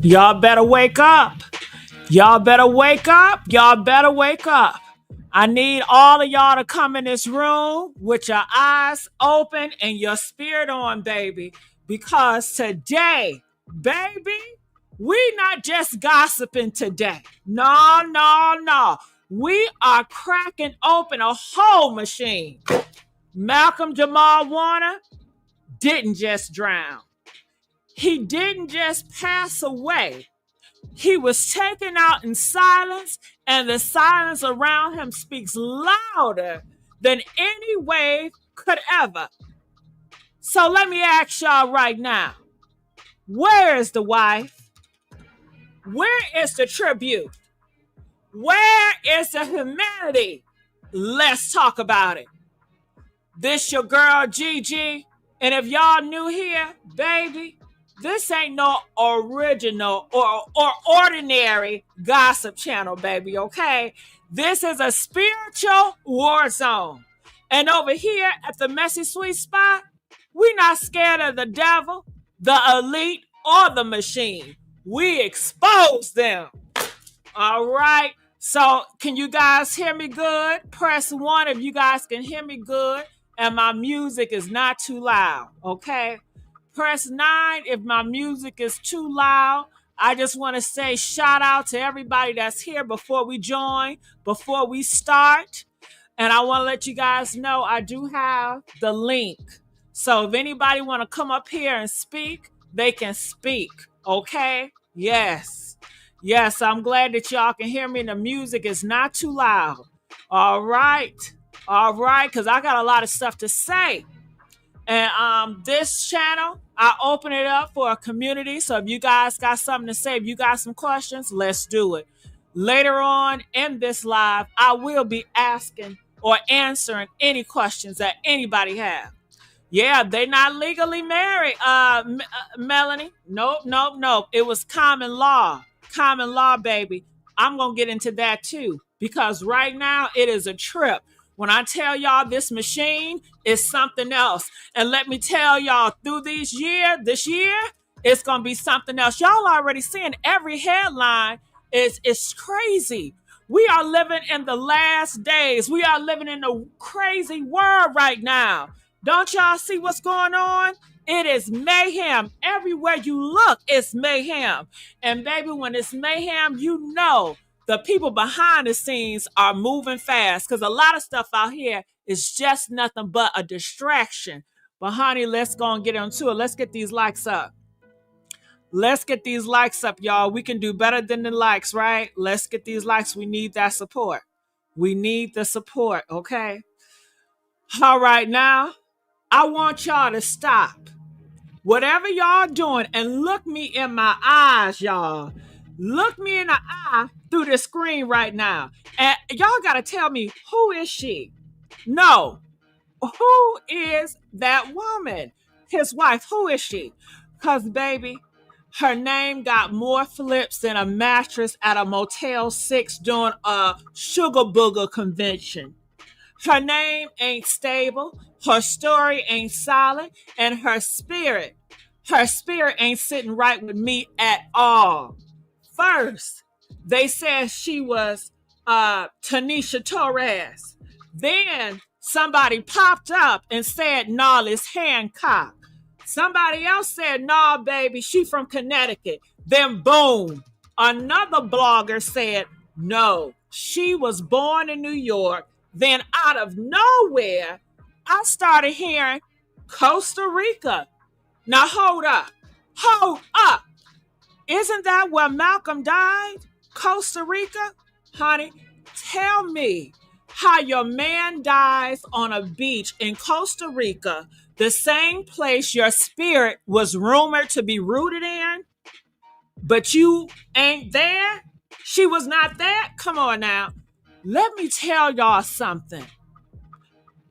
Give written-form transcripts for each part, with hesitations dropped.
Y'all better wake up. Y'all better wake up. Y'all better wake up. I need all of y'all to come in this room with your eyes open and your spirit on, baby. Because today, baby, we not just gossiping today. No, no, no. We are cracking open a whole machine. Malcolm-Jamal Warner didn't just drown. He didn't just pass away. He was taken out in silence, and the silence around him speaks louder than any wave could ever. So let me ask y'all right now, where is the wife? Where is the tribute? Where is the humanity? Let's talk about it. This your girl Gigi, and if y'all new here, baby, this ain't no original or ordinary gossip channel, baby, okay? This is a spiritual war zone. And over here at the Messy Sweet Spot, we not scared of the devil, the elite, or the machine. We expose them. All right? So can you guys hear me good? Press 1 if you guys can hear me good and my music is not too loud, okay? Press 9 if my music is too loud. I just want to say shout out to everybody that's here before we join, before we start. And I want to let you guys know I do have the link. So if anybody want to come up here and speak, they can speak, okay? Yes. Yes, I'm glad that y'all can hear me and the music is not too loud. All right. All right, because I got a lot of stuff to say. And this channel, I open it up for a community. So if you guys got something to say, if you got some questions, let's do it. Later on in this live, I will be asking or answering any questions that anybody have. Yeah, they not legally married, Melanie. Nope. It was common law. Common law, baby. I'm going to get into that too. Because right now, it is a trip. When I tell y'all this machine is something else. And let me tell y'all, through this year, it's going to be something else. Y'all already seeing every headline is crazy. We are living in the last days. We are living in a crazy world right now. Don't y'all see what's going on? It is mayhem. Everywhere you look, it's mayhem. And baby, when it's mayhem, you know the people behind the scenes are moving fast because a lot of stuff out here is just nothing but a distraction. But honey, let's go and get into it. Let's get these likes up. Let's get these likes up, y'all. We can do better than the likes, right? Let's get these likes. We need that support. We need the support, okay? All right, now, I want y'all to stop. Whatever y'all doing, and look me in my eyes, y'all. Look me in the eye through the screen right now. And y'all got to tell me, who is she? No. Who is that woman? His wife. Who is she? Because, baby, her name got more flips than a mattress at a Motel 6 during a sugar booger convention. Her name ain't stable. Her story ain't solid. And her spirit ain't sitting right with me at all. First, they said she was Tanisha Torres. Then somebody popped up and said, no, it's Hancock. Somebody else said, no, baby, she from Connecticut. Then boom, another blogger said, no, she was born in New York. Then out of nowhere, I started hearing Costa Rica. Now hold up. Isn't that where Malcolm died? Costa Rica? Honey, tell me how your man dies on a beach in Costa Rica, the same place your spirit was rumored to be rooted in, but you ain't there? She was not there? Come on now. Let me tell y'all something.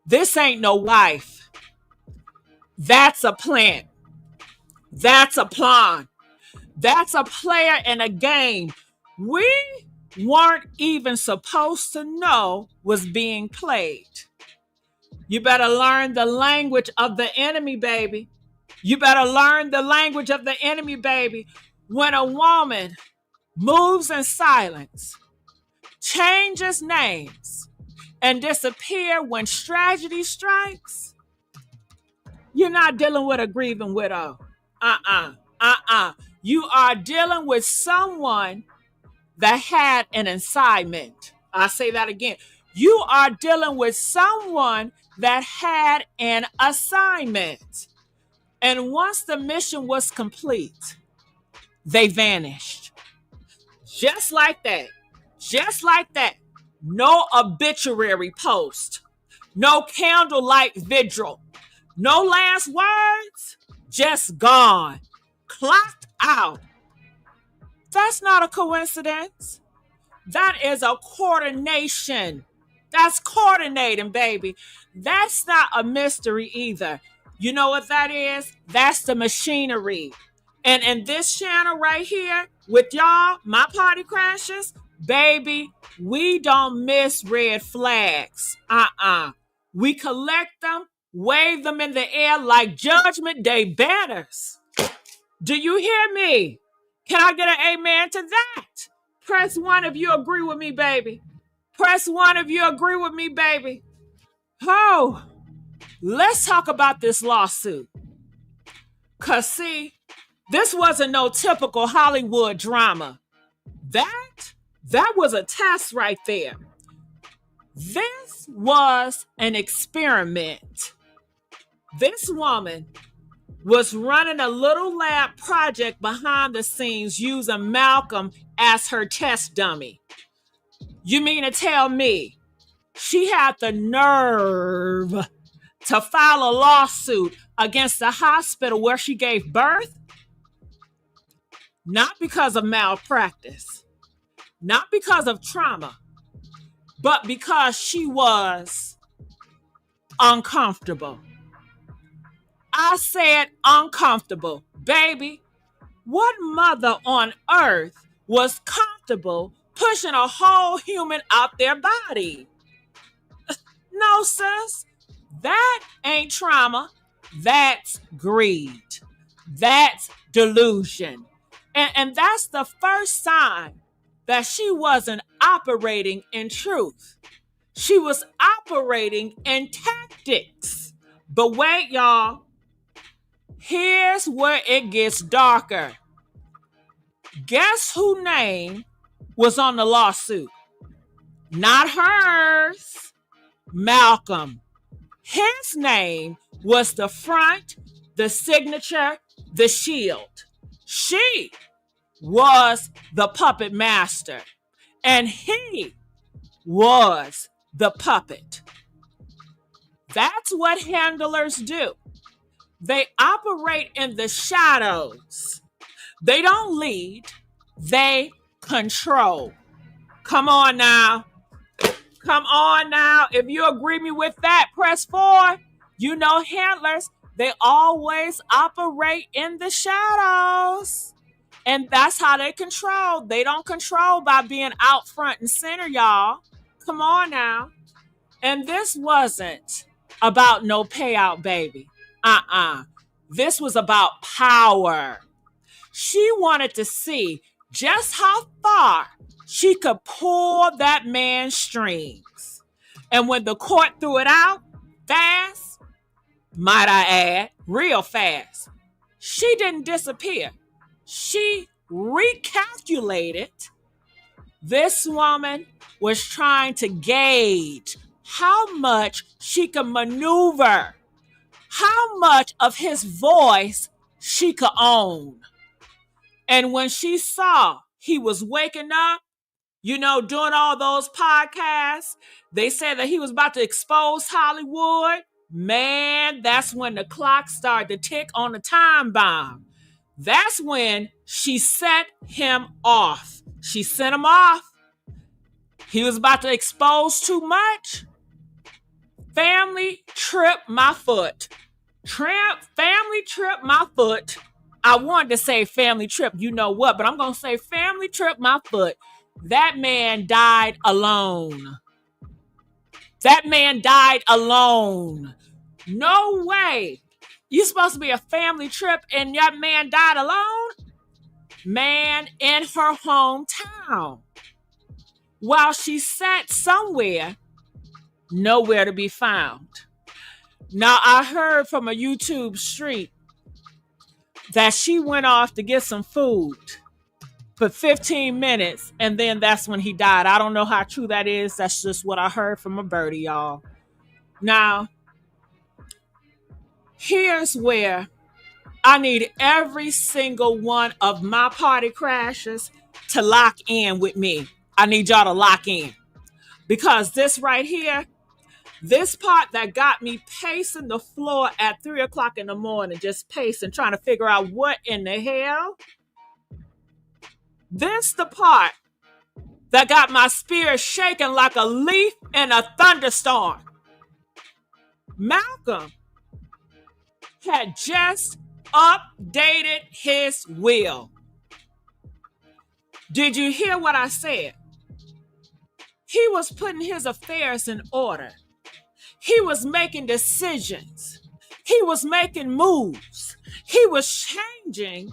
This ain't no wife. That's a plant. That's a pawn. That's a player in a game we weren't even supposed to know was being played. You better learn the language of the enemy, baby. You better learn the language of the enemy, baby. When a woman moves in silence, changes names, and disappear when tragedy strikes, you're not dealing with a grieving widow. You are dealing with someone that had an assignment. I'll say that again. You are dealing with someone that had an assignment. And once the mission was complete, they vanished. Just like that. Just like that. No obituary post. No candlelight vigil. No last words. Just gone. Clocked out. That's not a coincidence. That is a coordination. That's coordinating, baby. That's not a mystery either. You know what that is? That's the machinery. And in this channel right here with y'all, my party crashers, baby, we don't miss red flags. We collect them, wave them in the air like Judgment Day banners. Do you hear me? Can I get an amen to that? Press 1 if you agree with me, baby. Press 1 if you agree with me, baby. Oh, let's talk about this lawsuit. Because, see, this wasn't no typical Hollywood drama. That was a test right there. This was an experiment. This woman was running a little lab project behind the scenes using Malcolm as her test dummy. You mean to tell me she had the nerve to file a lawsuit against the hospital where she gave birth? Not because of malpractice, not because of trauma, but because she was uncomfortable. I said uncomfortable. Baby, what mother on earth was comfortable pushing a whole human out their body? No, sis. That ain't trauma. That's greed. That's delusion. And that's the first sign that she wasn't operating in truth. She was operating in tactics. But wait, y'all. Here's where it gets darker. Guess whose name was on the lawsuit? Not hers. Malcolm. His name was the front, the signature, the shield. She was the puppet master, and he was the puppet. That's what handlers do. They operate in the shadows. They don't lead, they control. Come on now. Come on now. If you agree with that, press 4. You know handlers, they always operate in the shadows. And that's how they control. They don't control by being out front and center, y'all. Come on now. And this wasn't about no payout, baby. This was about power. She wanted to see just how far she could pull that man's strings. And when the court threw it out, fast, might I add, real fast, she didn't disappear. She recalculated. This woman was trying to gauge how much she could maneuver, how much of his voice she could own. And when she saw he was waking up, you know, doing all those podcasts, they said that he was about to expose Hollywood. Man, that's when the clock started to tick on the time bomb. That's when she set him off. She sent him off. He was about to expose too much. Family trip my foot. Family trip my foot. I wanted to say family trip, you know what, but I'm going to say family trip my foot. That man died alone. That man died alone. No way. You supposed to be a family trip and that man died alone? man in her hometown while she sat somewhere, nowhere to be found. Now, I heard from a YouTube street that she went off to get some food for 15 minutes, and then that's when he died. I don't know how true that is. That's just what I heard from a birdie, y'all. Now, here's where I need every single one of my party crashers to lock in with me. I need y'all to lock in. Because this right here, this part that got me pacing the floor at 3 o'clock in the morning, just pacing, trying to figure out what in the hell. This the part that got my spirit shaking like a leaf in a thunderstorm. Malcolm had just updated his will. Did you hear what I said? He was putting his affairs in order. He was making decisions. He was making moves. He was changing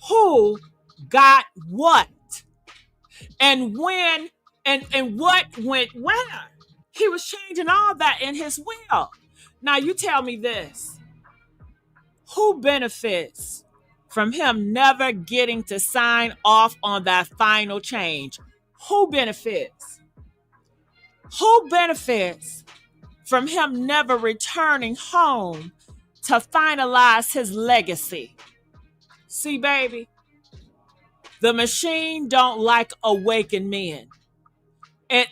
who got what and when and what went where. He was changing all that in his will. Now you tell me this. Who benefits from him never getting to sign off on that final change? Who benefits? Who benefits from him never returning home to finalize his legacy? See, baby, the machine don't like awakened men. And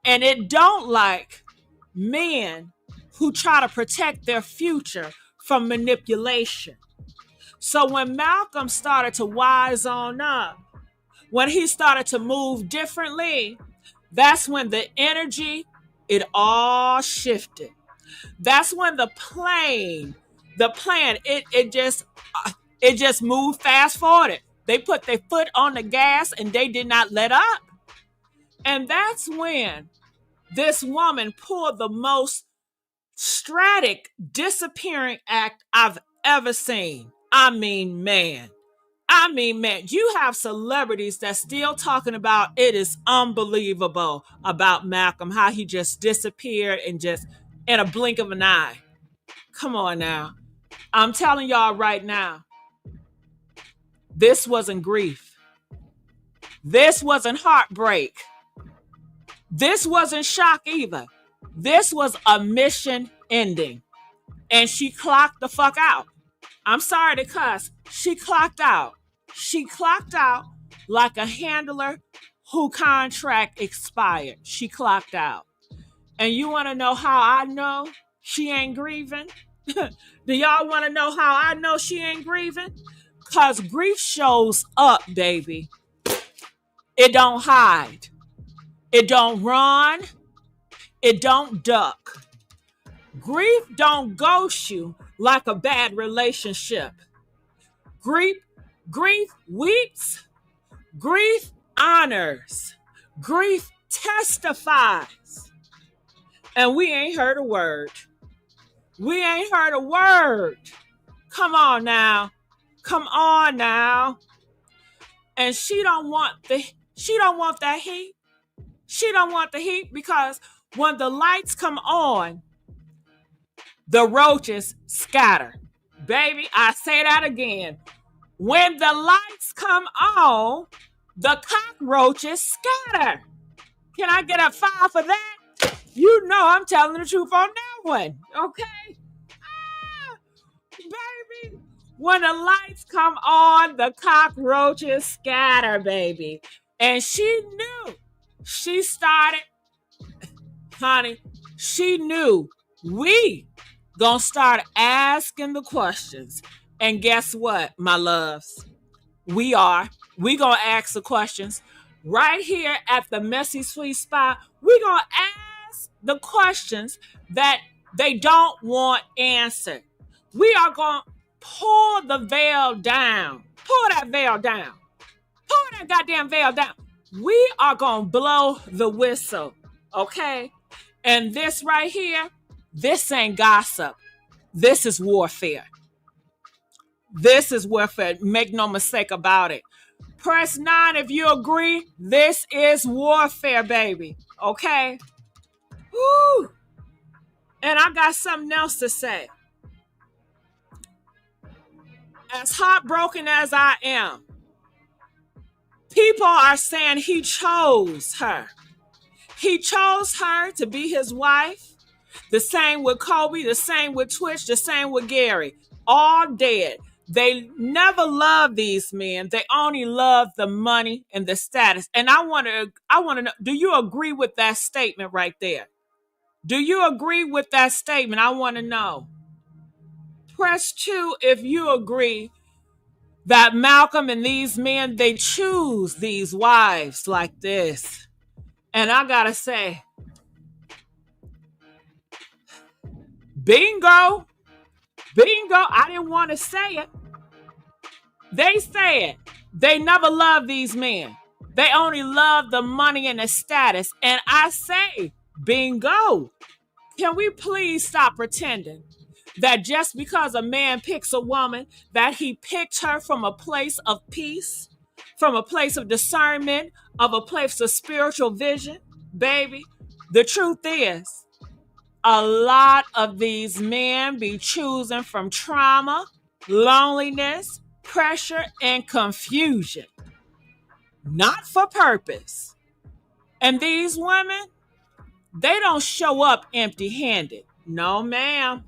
it don't like men who try to protect their future from manipulation. So when Malcolm started to wise on up, when he started to move differently, that's when the energy, it all shifted. That's when the plan, it just moved fast forward. They put their foot on the gas and they did not let up. And that's when this woman pulled the most strategic disappearing act I've ever seen. I mean, man, you have celebrities that's still talking about it is unbelievable about Malcolm, how he just disappeared and just in a blink of an eye. Come on now. I'm telling y'all right now, this wasn't grief. This wasn't heartbreak. This wasn't shock either. This was a mission ending. And she clocked the fuck out. I'm sorry to cuss. She clocked out. She clocked out like a handler who contract expired. She clocked out. And you want to know how I know she ain't grieving? Do y'all want to know how I know she ain't grieving? Because grief shows up, baby. It don't hide. It don't run. It don't duck. Grief don't ghost you like a bad relationship. Grief weeps. Grief honors. Grief testifies. And we ain't heard a word. We ain't heard a word. Come on now. Come on now. And she don't want that heat. She don't want the heat because when the lights come on, the roaches scatter. Baby, I say that again. When the lights come on, the cockroaches scatter. Can I get a 5 for that? You know I'm telling the truth on that one, okay? Baby, when the lights come on, the cockroaches scatter, baby. And she knew. She started, honey, she knew we gonna start asking the questions. And guess what, my loves? We gonna ask the questions right here at the Messy Sweet Spot. We gonna ask the questions that they don't want answered. We are gonna pull the veil down. Pull that veil down. Pull that goddamn veil down. We are gonna blow the whistle, okay? And this right here, this ain't gossip. This is warfare. This is warfare. Make no mistake about it. Press 9 if you agree. This is warfare, baby. Okay? Woo! And I got something else to say. As heartbroken as I am, people are saying he chose her. He chose her to be his wife. The same with Kobe, the same with Twitch, the same with Gary. All dead. They never loved these men. They only love the money and the status. And I want to know, do you agree with that statement right there? Do you agree with that statement? I want to know. Press 2 if you agree that Malcolm and these men, they choose these wives like this. And I got to say, bingo. I didn't want to say it. They said they never loved these men. They only love the money and the status. And I say, bingo. Can we please stop pretending that just because a man picks a woman, that he picked her from a place of peace, from a place of discernment, of a place of spiritual vision? Baby, the truth is, a lot of these men be choosing from trauma, loneliness, pressure, and confusion. Not for purpose. And these women, they don't show up empty-handed. No, ma'am.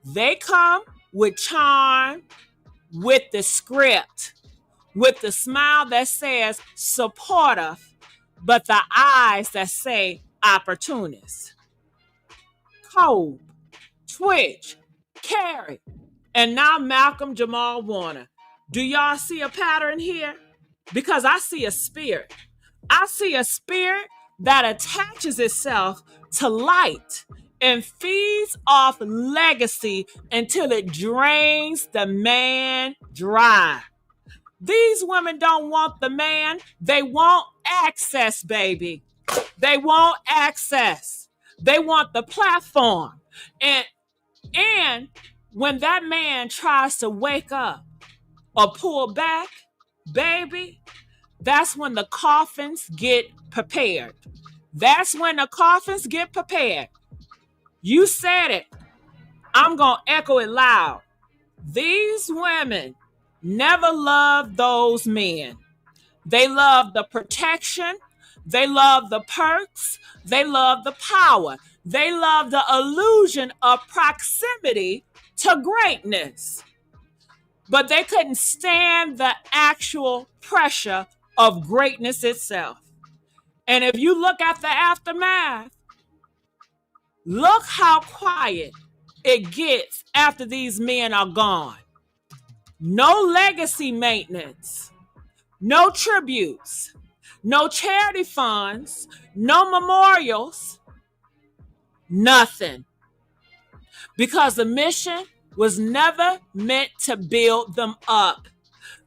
They come with charm, with the script, with the smile that says supportive, but the eyes that say opportunist. Kobe, Twitch, Carrie, and now Malcolm-Jamal Warner. Do y'all see a pattern here? Because I see a spirit. I see a spirit that attaches itself to light and feeds off legacy until it drains the man dry. These women don't want the man. They want access, baby. They want access. They want the platform. And when that man tries to wake up or pull back, baby, that's when the coffins get prepared. That's when the coffins get prepared. You said it. I'm going to echo it loud. These women never loved those men. They love the protection. They love the perks. They love the power. They love the illusion of proximity to greatness. But they couldn't stand the actual pressure of greatness itself. And if you look at the aftermath, look how quiet it gets after these men are gone. No legacy maintenance, no tributes, no charity funds, no memorials, nothing. Because the mission was never meant to build them up.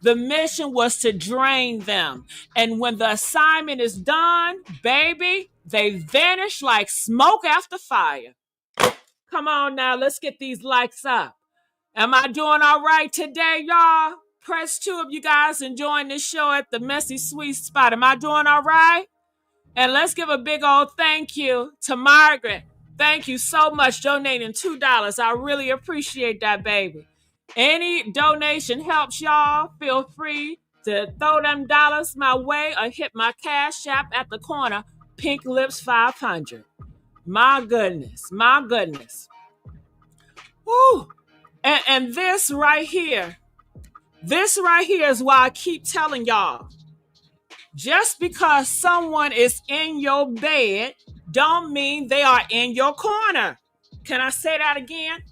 The mission was to drain them. And when the assignment is done, baby, they vanish like smoke after fire. Come on now, let's get these likes up. Am I doing all right today, y'all? Press 2 if you guys enjoying this show at the Messy Sweet Spot. Am I doing all right? And let's give a big old thank you to Margaret. Thank you so much donating $2. I really appreciate that, baby. Any donation helps, y'all. Feel free to throw them dollars my way or hit my Cash App at the corner, Pink Lips 500. My goodness. Woo. And this right here is why I keep telling y'all, just because someone is in your bed don't mean they are in your corner. Can I say that again?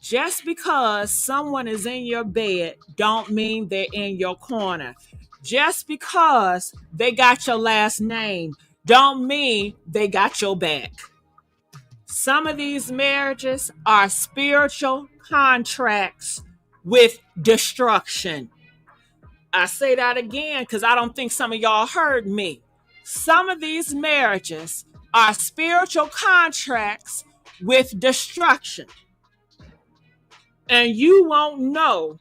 Just because someone is in your bed don't mean they're in your corner. Just because they got your last name don't mean they got your back. Some of these marriages are spiritual contracts with destruction. I say that again because I don't think some of y'all heard me. Some of these marriages are spiritual contracts with destruction. And you won't know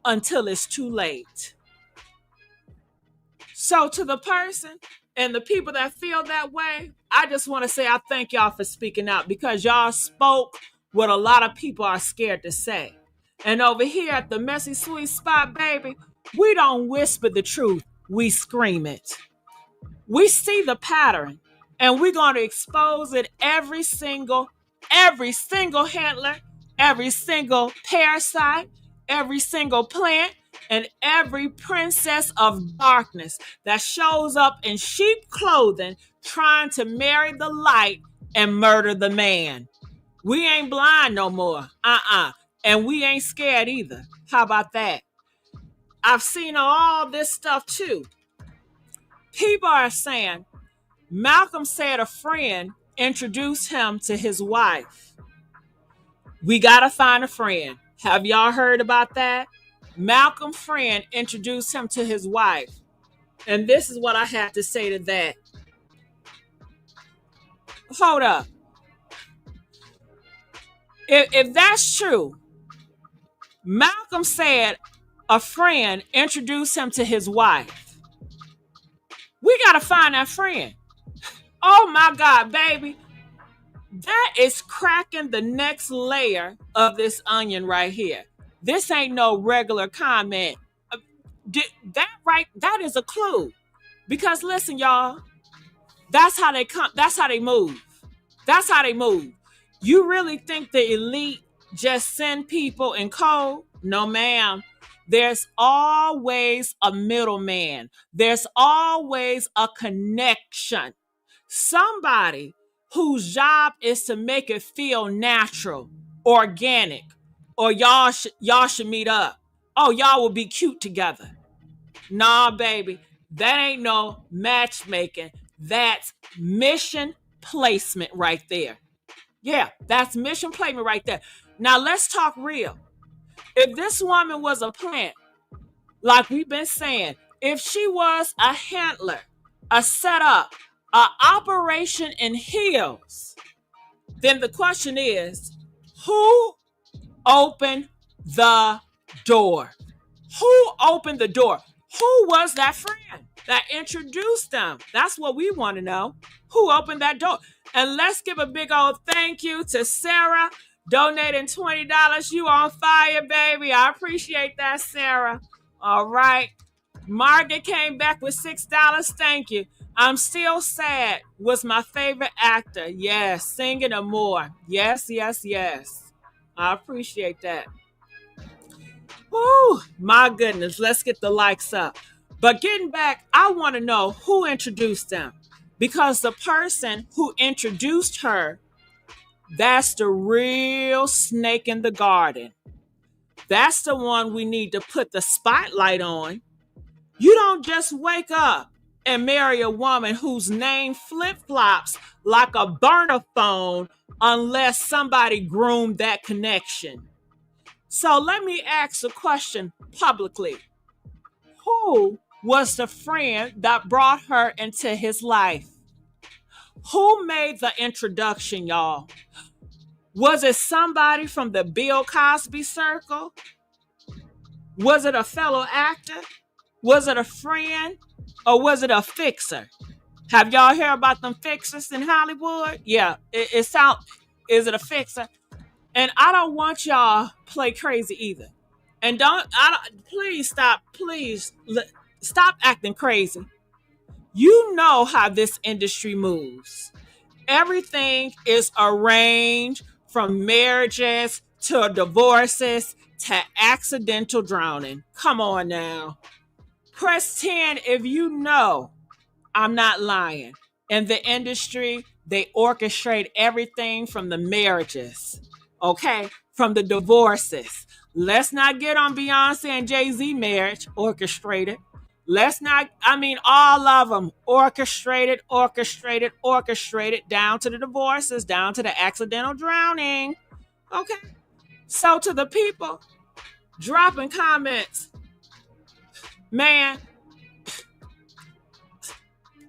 until it's too late. So to the person and the people that feel that way, I just want to say I thank y'all for speaking out, because y'all spoke what a lot of people are scared to say. And over here at the Messy Sweet Spot, baby, we don't whisper the truth, we scream it. We see the pattern, and we're going to expose it every single handler, every single parasite, every single plant, and every princess of darkness that shows up in sheep clothing trying to marry the light and murder the man. We ain't blind no more. And we ain't scared either. How about that? I've seen all this stuff too. People are saying, Malcolm said a friend introduced him to his wife. We got to find a friend. Have y'all heard about that? Malcolm's friend introduced him to his wife. And this is what I have to say to that. Hold up. If that's true, Malcolm said a friend introduced him to his wife. We got to find that friend. Oh my God, baby. That is cracking the next layer of this onion right here. This ain't no regular comment. That is a clue. Because listen, y'all, that's how they come. That's how they move. That's how they move. You really think the elite just send people in code? No, ma'am. There's always a middleman. There's always a connection. Somebody whose job is to make it feel natural, organic, or y'all should meet up. Oh, y'all will be cute together. Nah, baby, that ain't no matchmaking. That's mission placement right there. Yeah, that's mission placement right there. Now let's talk real. If this woman was a plant, like we've been saying, if she was a handler, a setup, an operation in heels, then the question is, who opened the door? Who opened the door? Who was that friend that introduced them? That's what we want to know. Who opened that door? And let's give a big old thank you to Sarah, donating $20. You on fire, baby. I appreciate that, Sarah. All right. Margaret came back with $6. Thank you. I'm Still Sad was my favorite actor. Yes, singing and more. Yes, yes, yes. I appreciate that. Woo, my goodness. Let's get the likes up. But getting back, I want to know who introduced them. Because the person who introduced her, that's the real snake in the garden. That's the one we need to put the spotlight on. You don't just wake up and marry a woman whose name flip-flops like a burner phone unless somebody groomed that connection. So let me ask a question publicly. Who was the friend that brought her into his life? Who made the introduction, y'all? Was it somebody from the Bill Cosby circle? Was it a fellow actor? Was it a friend? Or was it a fixer? Have y'all heard about them fixers in Hollywood? Yeah, is it a fixer? And I don't want y'all play crazy either. And please stop acting crazy. You know how this industry moves. Everything is arranged, from marriages to divorces to accidental drowning. Come on now. Press 10 if you know I'm not lying. In the industry, they orchestrate everything from the marriages, okay? From the divorces. Let's not get on Beyonce and Jay-Z marriage, orchestrated. All of them orchestrated, down to the divorces, down to the accidental drowning. Okay. So to the people dropping comments, man,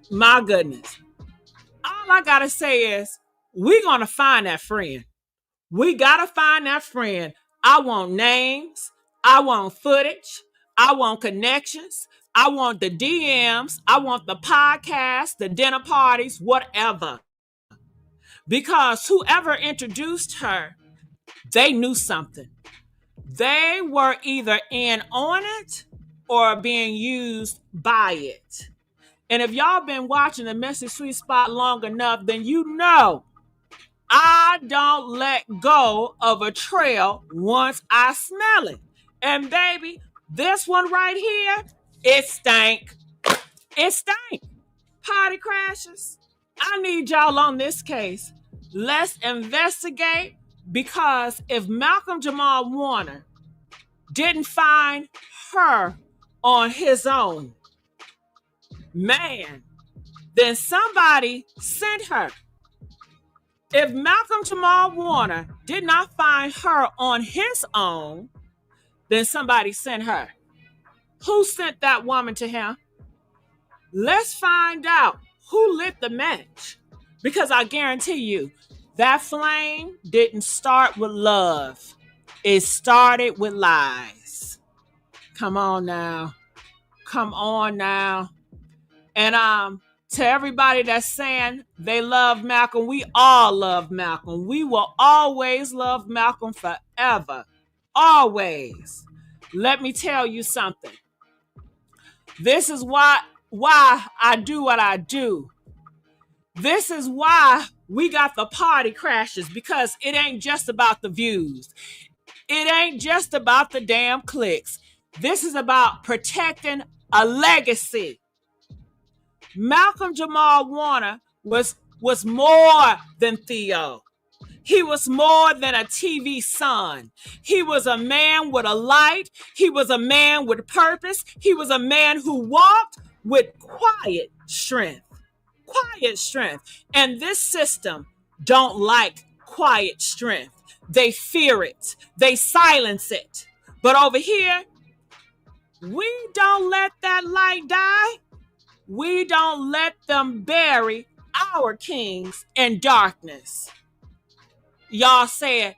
my goodness. All I got to say is we're going to find that friend. We got to find that friend. I want names. I want footage. I want connections. I want the DMs. I want the podcast, the dinner parties, whatever. Because whoever introduced her, they knew something. They were either in on it or being used by it. And if y'all been watching the Messy Sweet Spot long enough, then you know I don't let go of a trail once I smell it. And baby, this one right here, it stank. It stank. Party crashers. I need y'all on this case. Let's investigate, because if Malcolm-Jamal Warner didn't find her on his own, man, then somebody sent her. If Malcolm-Jamal Warner did not find her on his own, then somebody sent her. Who sent that woman to him? Let's find out who lit the match. Because I guarantee you, that flame didn't start with love. It started with lies. Come on now. Come on now. And to everybody that's saying they love Malcolm, we all love Malcolm. We will always love Malcolm forever. Always. Let me tell you something. This is why I do what I do. This is why we got the party crashes, because it ain't just about the views. It ain't just about the damn clicks. This is about protecting a legacy. Malcolm-Jamal Warner was more than Theo. He was more than a TV son. He was a man with a light. He was a man with purpose. He was a man who walked with quiet strength. Quiet strength. And this system don't like quiet strength. They fear it. They silence it. But over here, we don't let that light die. We don't let them bury our kings in darkness. Y'all said,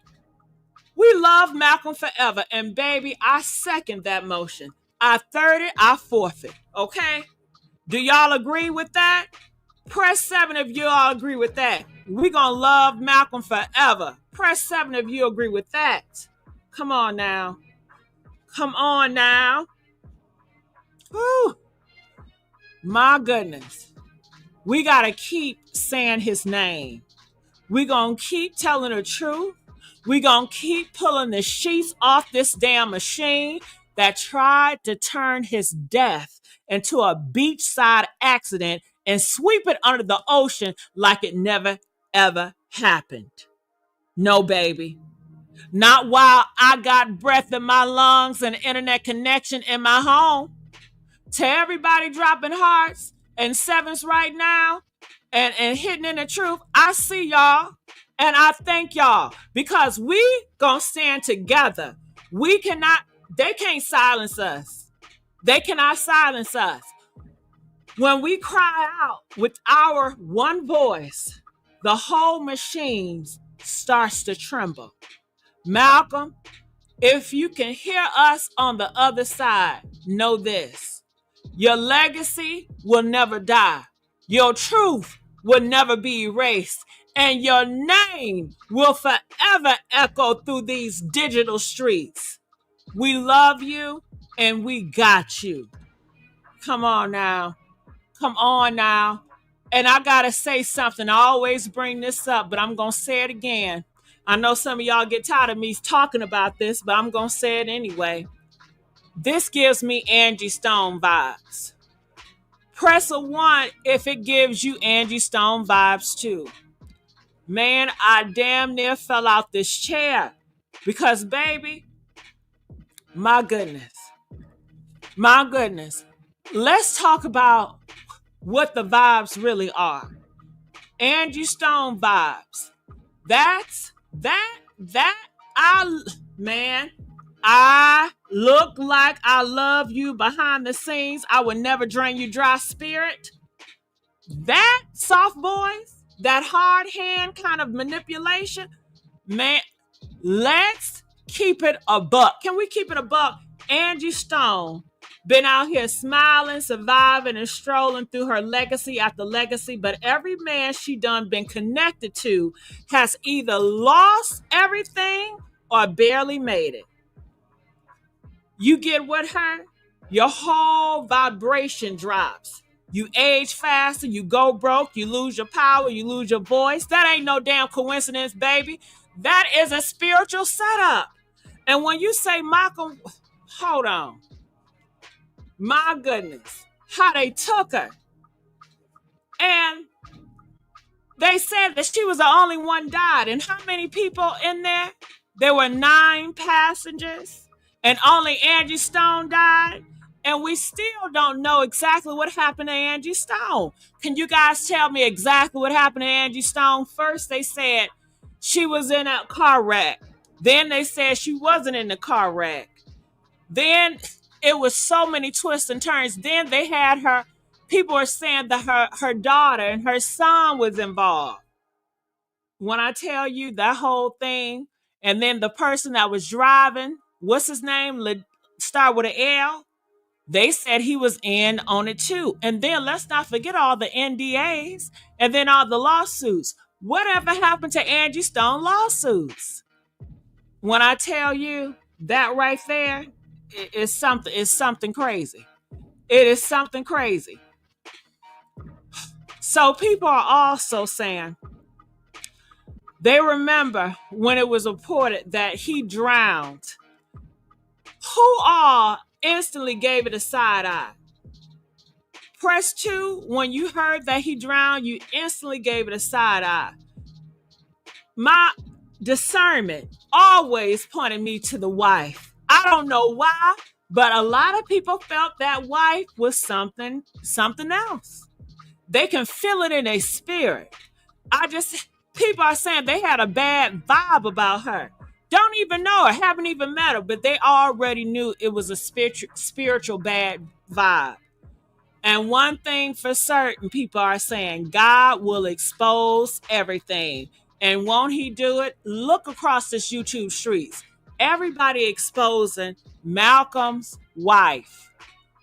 we love Malcolm forever. And baby, I second that motion. I third it, I forfeit. Okay? Do y'all agree with that? Press 7 if you all agree with that. We gonna love Malcolm forever. Press 7 if you agree with that. Come on now. Come on now. Whew. My goodness. We gotta keep saying his name. We gonna keep telling the truth. We gonna keep pulling the sheets off this damn machine that tried to turn his death into a beachside accident and sweep it under the ocean like it never, ever happened. No, baby. Not while I got breath in my lungs and internet connection in my home. To everybody dropping hearts and sevens right now and hitting in the truth, I see y'all and I thank y'all, because we gonna stand together. They can't silence us. They cannot silence us. When we cry out with our one voice, the whole machine starts to tremble. Malcolm, if you can hear us on the other side, know this. Your legacy will never die. Your truth will never be erased. And your name will forever echo through these digital streets. We love you and we got you. Come on now. Come on now. And I got to say something. I always bring this up, but I'm going to say it again. I know some of y'all get tired of me talking about this, but I'm going to say it anyway. This gives me Angie Stone vibes. Press a 1 if it gives you Angie Stone vibes too. Man, I damn near fell out this chair because, baby, my goodness. Let's talk about what the vibes really are. Angie Stone vibes. I look like I love you behind the scenes. I would never drain you dry, spirit. That soft voice, that hard hand kind of manipulation, man, let's keep it a buck. Can we keep it a buck? Angie Stone been out here smiling, surviving, and strolling through her legacy after legacy, but every man she done been connected to has either lost everything or barely made it. You get with her, your whole vibration drops. You age faster, you go broke, you lose your power, you lose your voice. That ain't no damn coincidence, baby. That is a spiritual setup. And when you say Malcolm, hold on. My goodness, how they took her. And they said that she was the only one died. And how many people in there? There were 9 passengers. And only Angie Stone died. And we still don't know exactly what happened to Angie Stone. Can you guys tell me exactly what happened to Angie Stone? First, they said she was in a car wreck. Then they said she wasn't in the car wreck. Then it was so many twists and turns. Then they had her. People are saying that her daughter and her son was involved. When I tell you that whole thing, and then the person that was driving, what's his name? Start with an L. They said he was in on it too. And then let's not forget all the NDAs and then all the lawsuits. Whatever happened to Angie Stone lawsuits? When I tell you that right there, it's something crazy. It is something crazy. So people are also saying they remember when it was reported that he drowned. Who all instantly gave it a side eye? Press 2, when you heard that he drowned, you instantly gave it a side eye. My discernment always pointed me to the wife. I don't know why, but a lot of people felt that wife was something else. They can feel it in their spirit. People are saying they had a bad vibe about her. Don't even know her, haven't even met her, but they already knew it was a spiritual bad vibe. And one thing for certain, people are saying God will expose everything. And won't he do it? Look across this YouTube streets. Everybody exposing Malcolm's wife.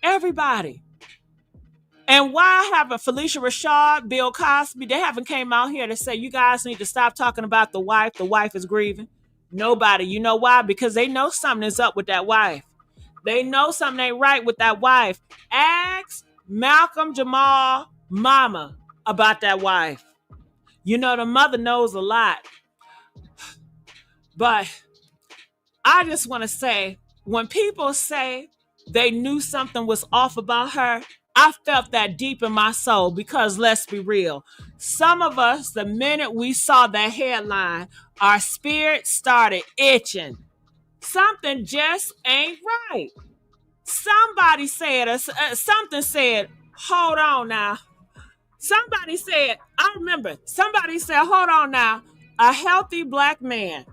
Everybody. And why haven't Felicia Rashad, Bill Cosby, they haven't came out here to say, you guys need to stop talking about the wife. The wife is grieving. Nobody. You know why? Because they know something is up with that wife. They know something ain't right with that wife. Ask Malcolm-Jamal mama about that wife. You know, the mother knows a lot. But I just want to say, when people say they knew something was off about her, I felt that deep in my soul because let's be real. Some of us, the minute we saw that headline, our spirit started itching. Something just ain't right. Somebody said, something said, hold on now. Somebody said, I remember, somebody said, hold on now. A healthy black man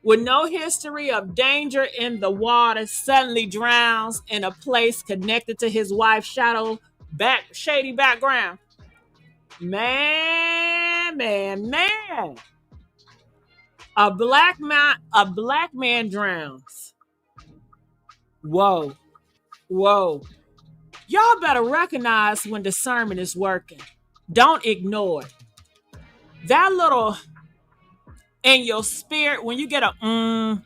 with no history of danger in the water suddenly drowns in a place connected to his wife's shady background. Man. A black man drowns. Whoa. Y'all better recognize when discernment is working. Don't ignore it. That little in your spirit, when you get you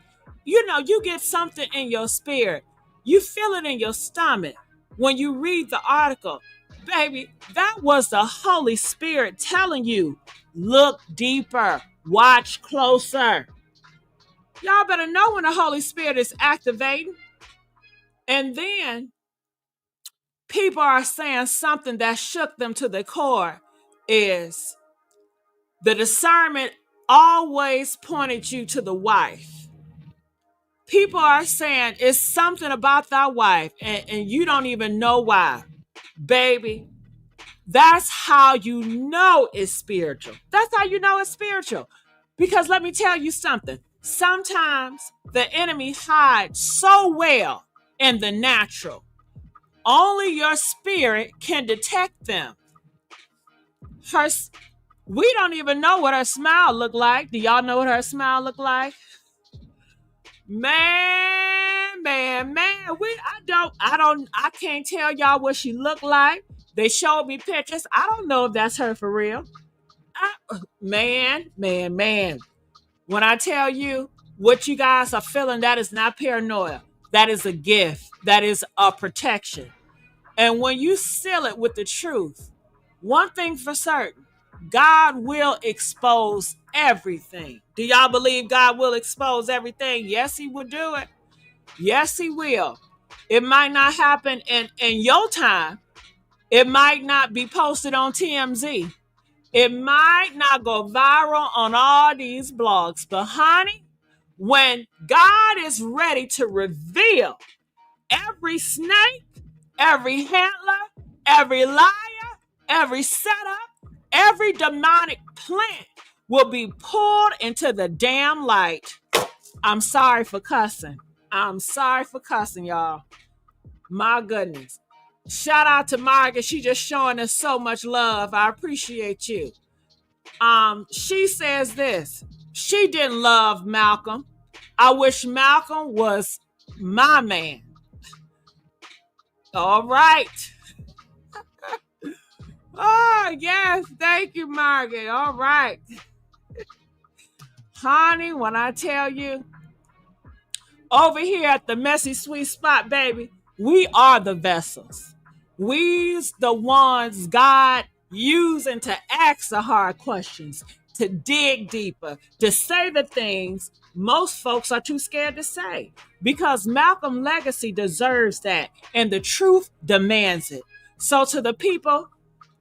get something in your spirit. You feel it in your stomach when you read the article. Baby, that was the Holy Spirit telling you, look deeper, watch closer. Y'all better know when the Holy Spirit is activating. And then people are saying something that shook them to the core is the discernment always pointed you to the wife. People are saying it's something about that wife and you don't even know why. Baby, that's how you know it's spiritual. That's how you know it's spiritual. Because let me tell you something. Sometimes the enemy hides so well in the natural. Only your spirit can detect them. We don't even know what her smile looked like. Do y'all know what her smile looked like? Man. I can't tell y'all what she looked like. They showed me pictures. I don't know if that's her for real. Man. When I tell you what you guys are feeling, that is not paranoia. That is a gift. That is a protection. And when you seal it with the truth, one thing for certain, God will expose everything. Do y'all believe God will expose everything? Yes, he will do it. Yes, he will. It might not happen in your time. It might not be posted on TMZ. It might not go viral on all these blogs. But honey, when God is ready to reveal every snake, every handler, every liar, every setup, every demonic plant will be pulled into the damn light. I'm sorry for cussing. I'm sorry for cussing, y'all. My goodness. Shout out to Margaret. She just showing us so much love. I appreciate you. She says this. She didn't love Malcolm. I wish Malcolm was my man. All right. Oh, yes. Thank you, Margaret. All right. Honey, when I tell you, over here at the Messy Sweet Spot, baby, we are the vessels. We's the ones God using to ask the hard questions, to dig deeper, to say the things most folks are too scared to say. Because Malcolm legacy deserves that, and the truth demands it. So to the people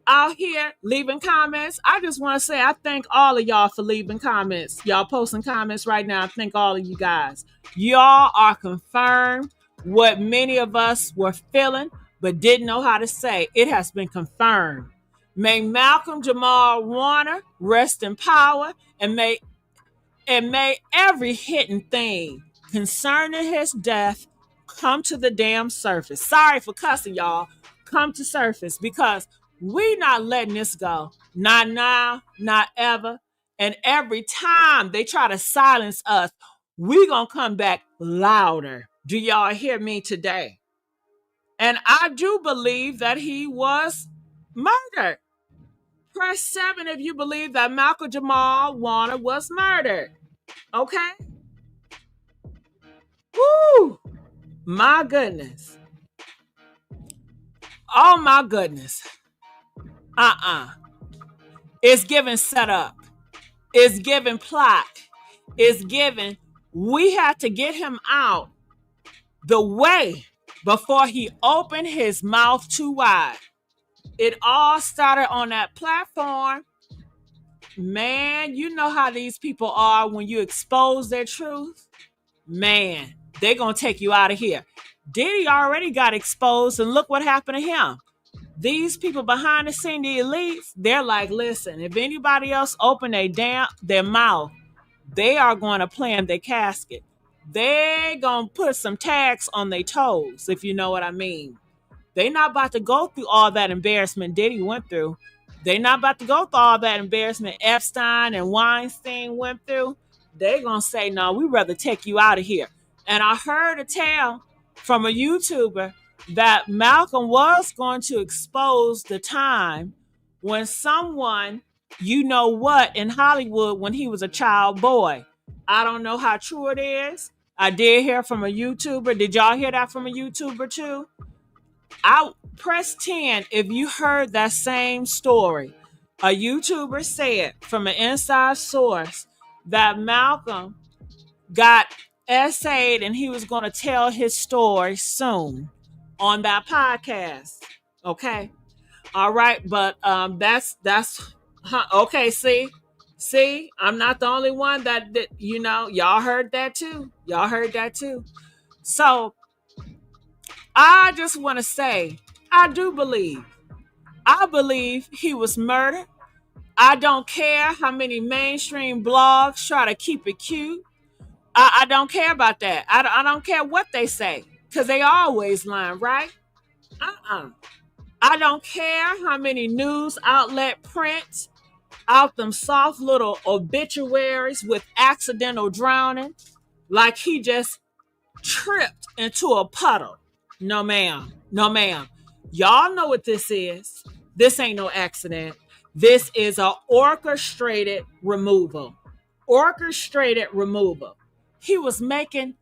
out here leaving comments, I just want to say I thank all of y'all for leaving comments. Y'all posting comments right now. I thank all of you guys. Y'all are confirmed what many of us were feeling but didn't know how to say. It has been confirmed. May Malcolm-Jamal Warner rest in power, and may every hidden thing concerning his death come to the damn surface. Sorry for cussing, y'all. Come to surface, because we not letting this go. Not now, not ever. And every time they try to silence us, we gonna come back louder. Do y'all hear me today? And I do believe that he was murdered. Press 7 if you believe that Malcolm-Jamal Warner was murdered. Okay? Woo! My goodness. Oh my goodness. It's given setup. It's given plot. It's given, we had to get him out the way before he opened his mouth too wide. It all started on that platform. Man, you know how these people are when you expose their truth. Man, they're going to take you out of here. Diddy already got exposed, and look what happened to him. These people behind the scene, the elites, they're like, listen, if anybody else open their mouth, they are going to plan their casket. They're going to put some tags on their toes, if you know what I mean. They're not about to go through all that embarrassment Diddy went through. They're not about to go through all that embarrassment Epstein and Weinstein went through. They're going to say, no, we'd rather take you out of here. And I heard a tale from a YouTuber that Malcolm was going to expose the time when someone, you know what, in Hollywood when he was a child boy. I don't know how true it is. I did hear from a YouTuber. Did y'all hear that from a YouTuber too? I press 10 if you heard that same story. A YouTuber said from an inside source that Malcolm got essayed and he was going to tell his story soon on that podcast. Okay. All right. But that's okay. See, I'm not the only one that y'all heard that too. Y'all heard that too. So I just want to say, I believe he was murdered. I don't care how many mainstream blogs try to keep it cute. I don't care about that. I don't care what they say, because they always lying, right? I don't care how many news outlet prints out them soft little obituaries with accidental drowning. like he just tripped into a puddle. No, ma'am. No, ma'am. Y'all know what this is. This ain't no accident. This is a orchestrated removal. Orchestrated removal. He was waking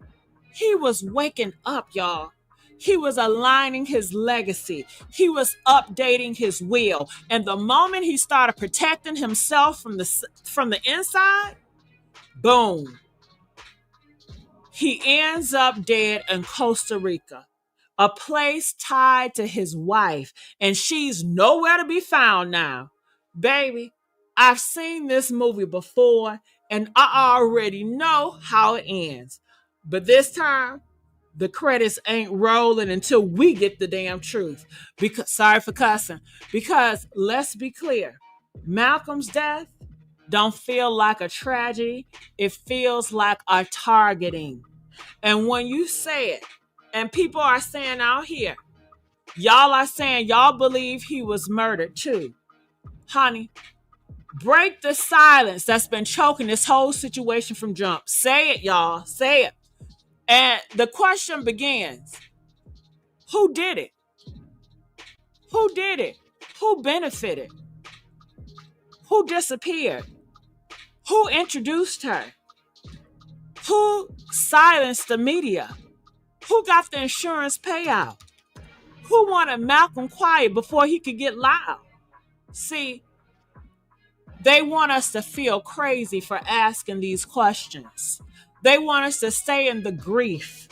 up, y'all. He was aligning his legacy. He was updating his will. And the moment he started protecting himself from the inside, boom, he ends up dead in Costa Rica, a place tied to his wife, and she's nowhere to be found now. Baby, I've seen this movie before, and I already know how it ends. But this time, the credits ain't rolling until we get the damn truth. Because sorry for cussing. Because let's be clear, Malcolm's death don't feel like a tragedy. It feels like a targeting. And when you say it, and people are saying out here, y'all are saying y'all believe he was murdered too. Honey, break the silence that's been choking this whole situation from jump. Say it, y'all. Say it. And the question begins, who did it? Who did it? Who benefited? Who disappeared? Who introduced her? Who silenced the media? Who got the insurance payout? Who wanted Malcolm quiet before he could get loud? See, they want us to feel crazy for asking these questions. They want us to stay in the grief,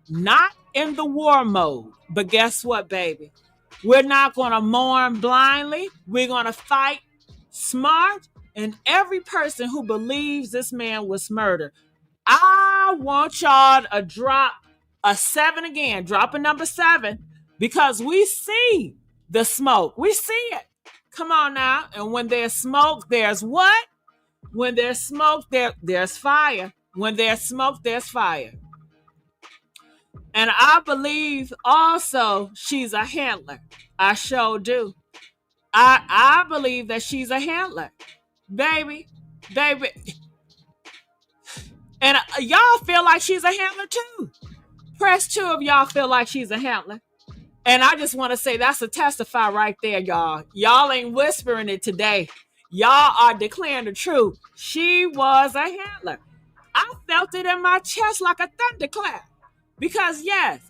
not in the war mode. But guess what, baby? We're not going to mourn blindly. We're going to fight smart. And every person who believes this man was murdered, I want y'all to drop a 7 again. Drop a number 7 because we see the smoke. We see it. Come on now. And when there's smoke, there's what? When there's smoke, there's fire. When there's smoke, there's fire. And I believe also she's a handler. I sure do. I believe that she's a handler. Baby. And y'all feel like she's a handler too. Press 2 of y'all feel like she's a handler. And I just want to say that's a testify right there, y'all. Y'all ain't whispering it today. Y'all are declaring the truth. She was a handler. I felt it in my chest like a thunderclap. Because yes,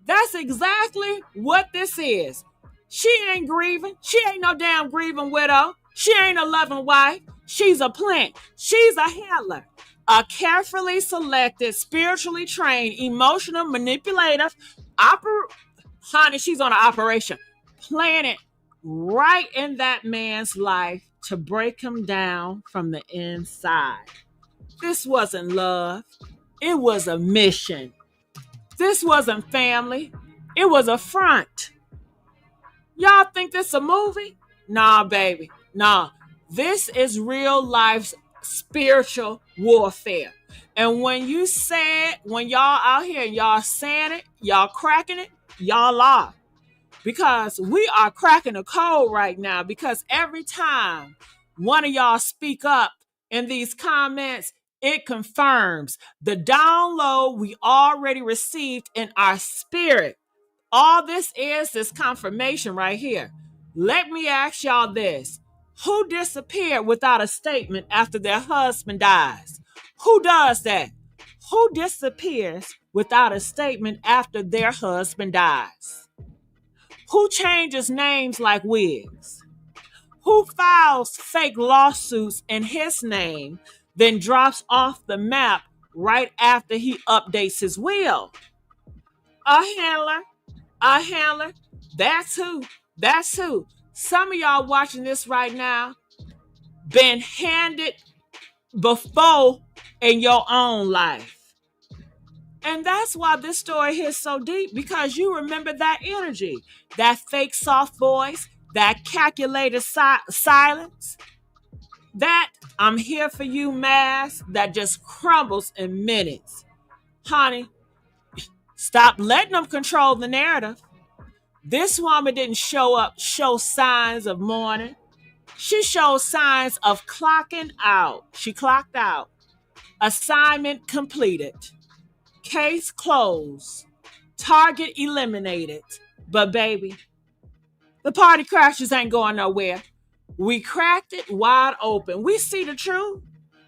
that's exactly what this is. She ain't grieving. She ain't no damn grieving widow. She ain't a loving wife. She's a plant. She's a handler. A carefully selected, spiritually trained, emotional, manipulative, honey, she's on an operation. Planted right in that man's life to break him down from the inside. This wasn't love. It was a mission. This wasn't family. It was a front. Y'all think this a movie? Nah, baby. Nah. This is real life's spiritual warfare. And when you say it, when y'all out here and y'all saying it, y'all cracking it, y'all are. Because we are cracking the code right now. Because every time one of y'all speak up in these comments, it confirms the download we already received in our spirit. All this is confirmation right here. Let me ask y'all this. Who disappeared without a statement after their husband dies? Who does that? Who disappears without a statement after their husband dies? Who changes names like wigs? Who files fake lawsuits in his name, then drops off the map right after he updates his will? A handler. A handler. That's who. That's who. Some of y'all watching this right now been handed before in your own life. And that's why this story hits so deep, because you remember that energy, that fake soft voice, that calculated silence, that I'm here for you mask that just crumbles in minutes. Honey, stop letting them control the narrative. This woman didn't show signs of mourning. She showed signs of clocking out. She clocked out. Assignment completed. Case closed. Target eliminated. But baby, the party crashers ain't going nowhere. We cracked it wide open. We see the truth.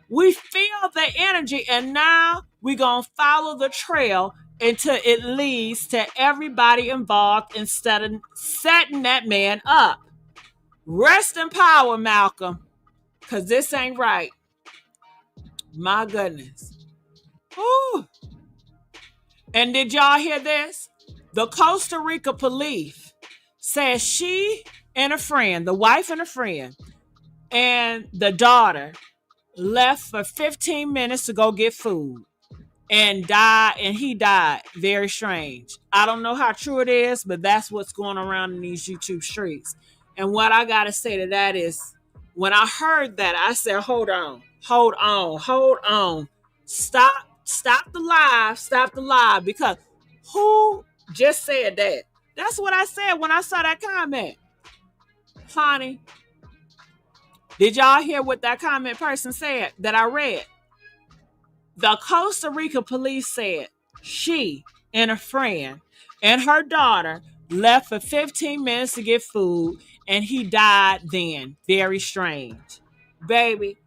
We feel the energy, and now we're going to follow the trail until it leads to everybody involved instead of setting that man up. Rest in power, Malcolm, because this ain't right. My goodness. Whew. And did y'all hear this? The Costa Rica police says she and a friend, the wife and a friend, and the daughter left for 15 minutes to go get food and he died. Very strange. I don't know how true it is, but that's what's going around in these YouTube streets. And what I gotta say to that is, when I heard that, I said, hold on. Stop the live, because who just said that? That's what I said when I saw that comment. Honey, did y'all hear what that comment person said that I read? The Costa Rica police said she and a friend and her daughter left for 15 minutes to get food, and he died then. Very strange. Baby,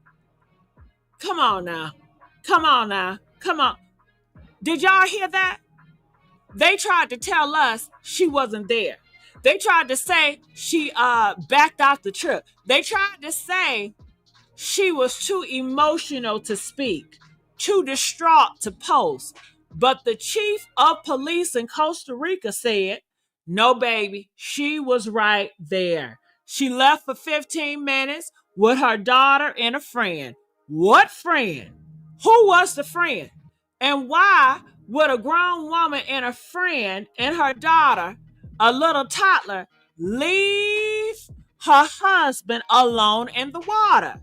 come on now. Come on. Did y'all hear that? They tried to tell us she wasn't there. They tried to say she backed out the trip. They tried to say she was too emotional to speak, too distraught to post. But the chief of police in Costa Rica said, no, baby, she was right there. She left for 15 minutes with her daughter and a friend. What friend? Who was the friend? And why would a grown woman and a friend and her daughter, a little toddler, leave her husband alone in the water?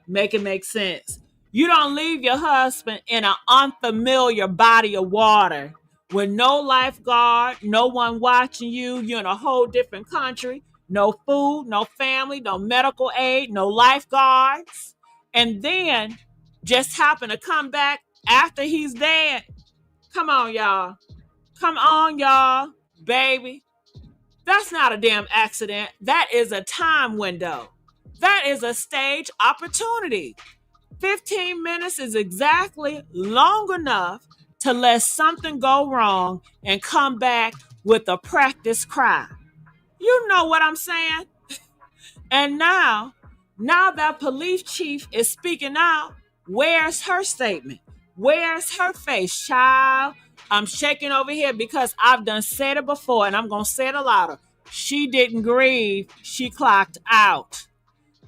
Make it make sense. You don't leave your husband in an unfamiliar body of water with no lifeguard, no one watching you. You're in a whole different country. No food, no family, no medical aid, no lifeguards. And then just happen to come back after he's dead. Come on, y'all. Baby. That's not a damn accident. That is a time window. That is a stage opportunity. 15 minutes is exactly long enough to let something go wrong and come back with a practice cry. You know what I'm saying? And now that police chief is speaking out, where's her statement? Where's her face, child? I'm shaking over here because I've done said it before, and I'm going to say it louder. She didn't grieve. She clocked out.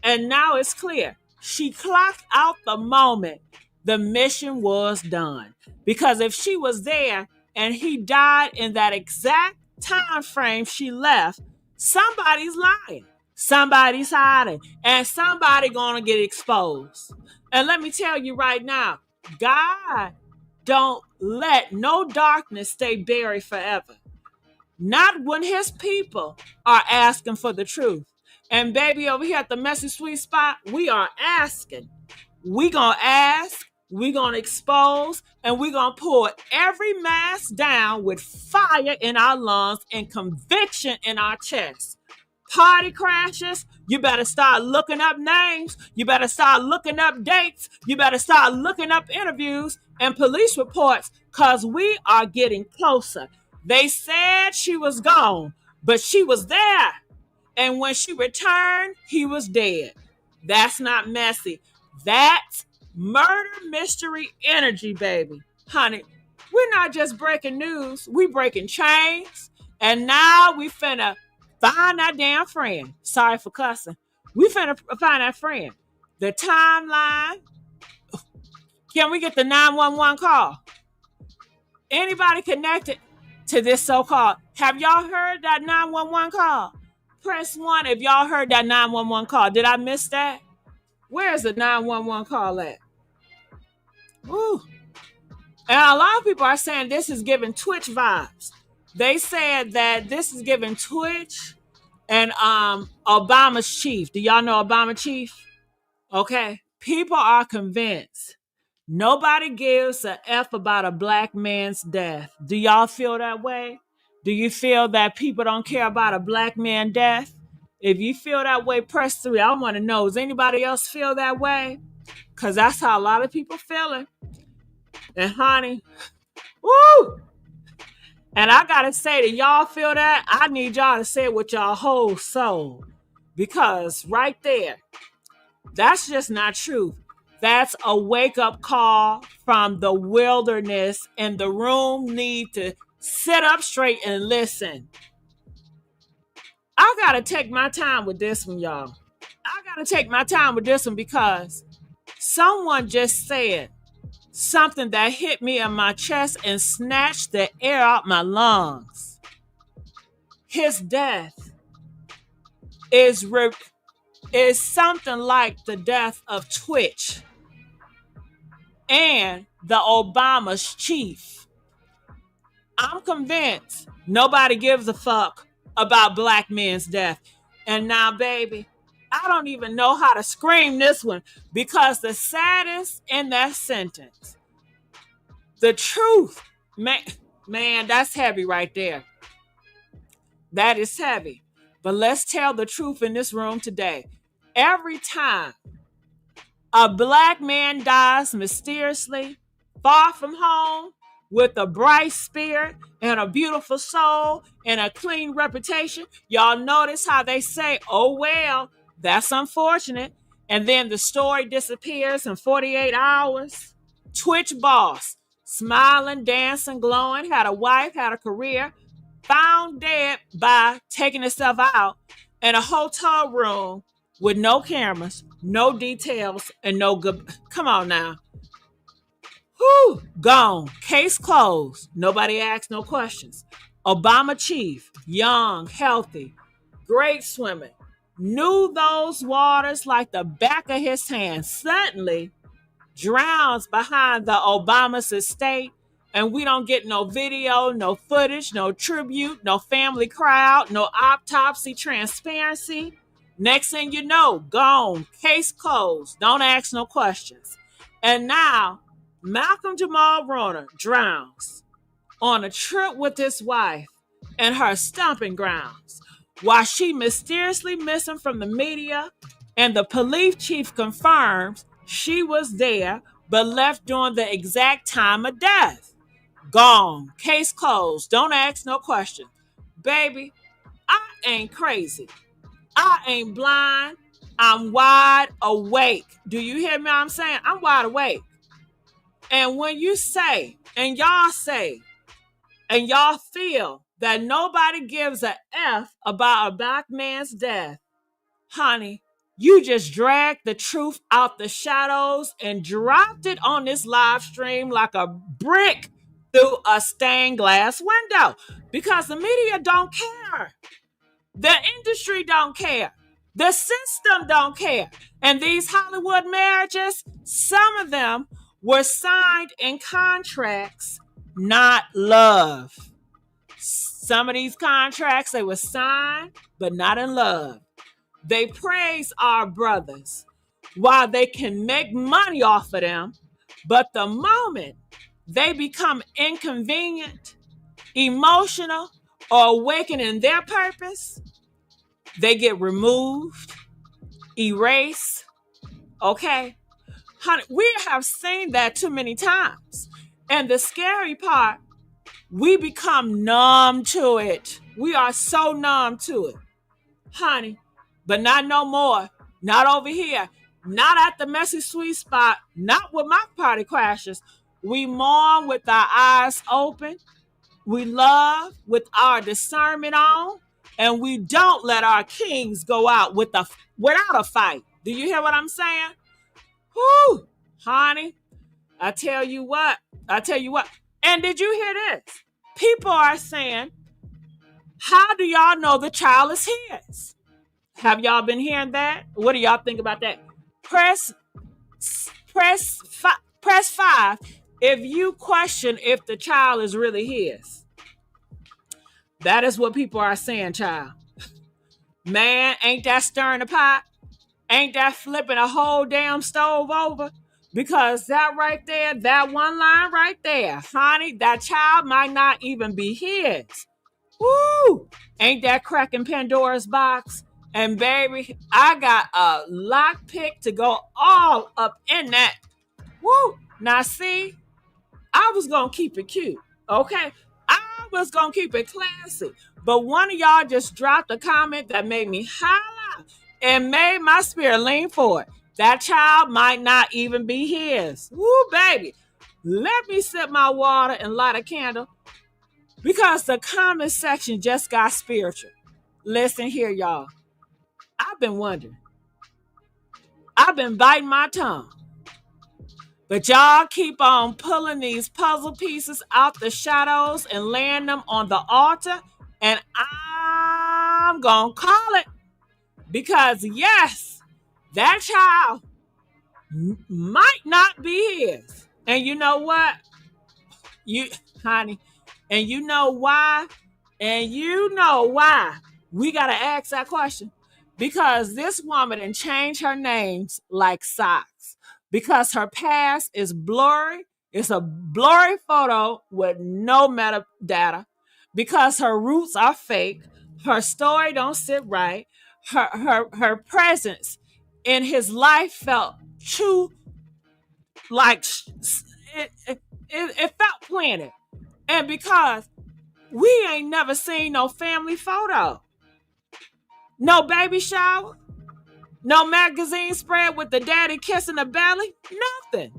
And now it's clear. She clocked out the moment the mission was done. Because if she was there and he died in that exact time frame she left, somebody's lying. Somebody's hiding. And somebody gonna get exposed. And let me tell you right now, God don't let no darkness stay buried forever. Not when his people are asking for the truth. And baby, over here at the Messy Sweet Spot, we are asking. We gonna ask, we gonna expose, and we gonna pull every mask down with fire in our lungs and conviction in our chest. Party crashers, you better start looking up names. You better start looking up dates. You better start looking up interviews and police reports, because we are getting closer. They said she was gone, but she was there. And when she returned, he was dead. That's not messy. That's murder mystery energy, baby. Honey, we're not just breaking news. We breaking chains. And now we finna find that damn friend. Sorry for cussing. We finna find that friend. The timeline. Can we get the 911 call? Anybody connected to this so-called? Have y'all heard that 911 call? Press 1 if y'all heard that 911 call. Did I miss that? Where's the 911 call at? Ooh. And a lot of people are saying this is giving Twitch vibes. They said that this is giving Twitch and Obama's chief. Do y'all know Obama chief? Okay. People are convinced Nobody gives a F about a black man's death. Do y'all feel that way? Do you feel that people don't care about a black man's death? If you feel that way, press 3. I want to know, does anybody else feel that way? Because that's how a lot of people feeling. And honey, woo! And I got to say that y'all feel that, I need y'all to say it with y'all whole soul. Because right there, that's just not truth. That's a wake-up call from the wilderness, and the room need to sit up straight and listen. I got to take my time with this one, y'all. I got to take my time with this one because someone just said something that hit me in my chest and snatched the air out my lungs. His death is something like the death of Twitch and the Obama's chief. I'm convinced nobody gives a fuck about black men's death. And now, baby, I don't even know how to scream this one because the saddest in that sentence, the truth, man, that's heavy right there. That is heavy. But let's tell the truth in this room today. Every time a black man dies mysteriously, far from home, with a bright spirit and a beautiful soul and a clean reputation, y'all notice how they say, oh, well, that's unfortunate. And then the story disappears in 48 hours. Twitch boss, smiling, dancing, glowing, had a wife, had a career, found dead by taking himself out in a hotel room with no cameras, no details, and no good. Come on now. Whew, gone. Case closed. Nobody asked no questions. Obama chief, young, healthy, great swimming, knew those waters like the back of his hand, suddenly drowns behind the Obama's estate, and we don't get no video, no footage, no tribute, no family crowd, no autopsy transparency. Next thing you know, gone. Case closed. Don't ask no questions. And now, Malcolm-Jamal drowns on a trip with his wife in her stomping grounds while she mysteriously missing from the media, and the police chief confirms she was there but left during the exact time of death. Gone. Case closed. Don't ask no question. Baby, I ain't crazy. I ain't blind. I'm wide awake. Do you hear me? What I'm saying? I'm wide awake. And when you say, and y'all say, and y'all feel that nobody gives a F about a black man's death, honey, you just dragged the truth out the shadows and dropped it on this live stream like a brick through a stained glass window. Because the media don't care. The industry don't care. The system don't care. And these Hollywood marriages, some of them were signed in contracts, not love. Some of these contracts, they were signed, but not in love. They praise our brothers while they can make money off of them. But the moment they become inconvenient, emotional, or awakening their purpose, they get removed, erased. Okay? Honey, we have seen that too many times. And the scary part, we become numb to it. We are so numb to it. Honey, but not no more. Not over here. Not at the messy sweet spot. Not with my party crashers. We mourn with our eyes open. We love with our discernment on. And we don't let our kings go out without a fight. Do you hear what I'm saying? Whoo, honey, I tell you what. And did you hear this? People are saying, how do y'all know the child is his? Have y'all been hearing that? What do y'all think about that? Press 5 if you question if the child is really his. That is what people are saying, child. Man, ain't that stirring the pot? Ain't that flipping a whole damn stove over? Because that right there, that one line right there, honey, that child might not even be his. Woo! Ain't that cracking Pandora's box? And baby, I got a lock pick to go all up in that. Woo! Now see, I was gonna keep it cute, okay? I was gonna keep it classy. But one of y'all just dropped a comment that made me holla and made my spirit lean forward. That child might not even be his. Woo, baby. Let me sip my water and light a candle because the comment section just got spiritual. Listen here, y'all. I've been wondering. I've been biting my tongue. But y'all keep on pulling these puzzle pieces out the shadows and laying them on the altar. And I'm going to call it. Because yes, that child might not be his. And you know what? Honey, and you know why? And you know why we got to ask that question. Because this woman done changed her names like socks. Because her past is blurry. It's a blurry photo with no metadata. Because her roots are fake. Her story don't sit right. Her presence in his life felt too like it felt planted. And because we ain't never seen no family photo, no baby shower, no magazine spread with the daddy kissing the belly, nothing.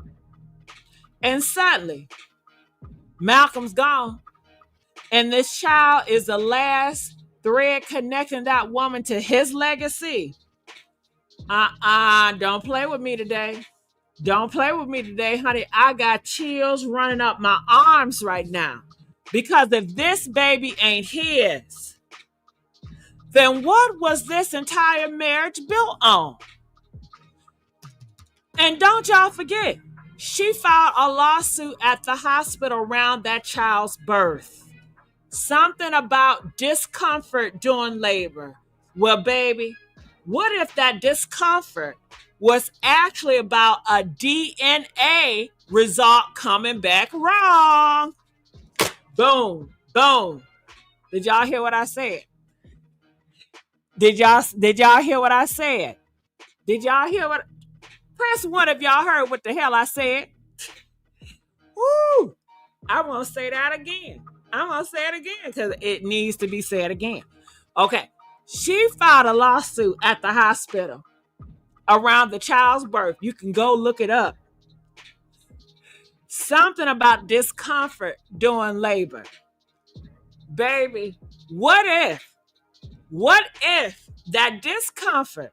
And suddenly, Malcolm's gone. And this child is the last thread connecting that woman to his legacy. Don't play with me today. Don't play with me today, honey. I got chills running up my arms right now. Because if this baby ain't his, then what was this entire marriage built on? And don't y'all forget, she filed a lawsuit at the hospital around that child's birth. Something about discomfort during labor. Well, baby, what if that discomfort was actually about a DNA result coming back wrong? Boom, boom. Did y'all hear what I said? Did y'all hear what I said? Did y'all hear what? Press one if y'all heard what the hell I said. Woo! I won't say that again. I'm going to say it again because it needs to be said again. Okay. She filed a lawsuit at the hospital around the child's birth. You can go look it up. Something about discomfort during labor. Baby, what if that discomfort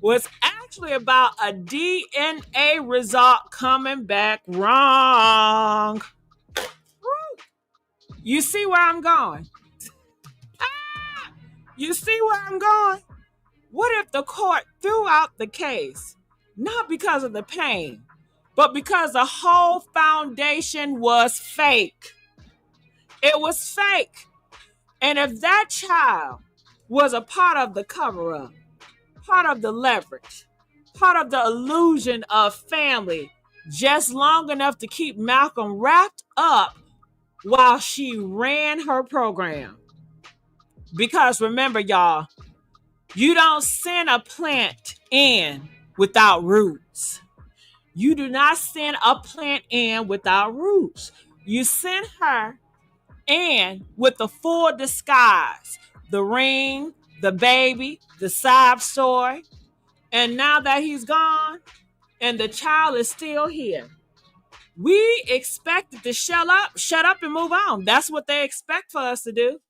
was actually about a DNA result coming back wrong? You see where I'm going? You see where I'm going? What if the court threw out the case, not because of the pain, but because the whole foundation was fake? It was fake. And if that child was a part of the cover-up, part of the leverage, part of the illusion of family, just long enough to keep Malcolm wrapped up while she ran her program. Because remember, y'all, you don't send a plant in without roots. You do not send a plant in without roots. You send her in with the full disguise, the ring, the baby, the sob story. And now that he's gone and the child is still here, we expected to shut up and move on. That's what they expect for us to do,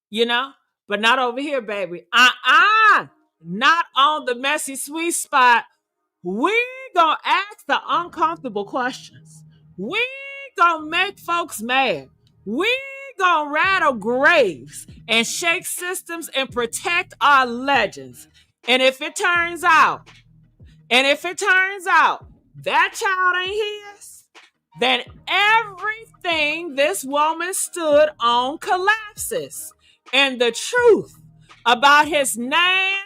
you know? But not over here, baby. Not on the messy sweet spot. We gonna ask the uncomfortable questions. We gonna make folks mad. We gonna rattle graves and shake systems and protect our legends. And if it turns out that child ain't his, then everything this woman stood on collapses. And the truth about his name,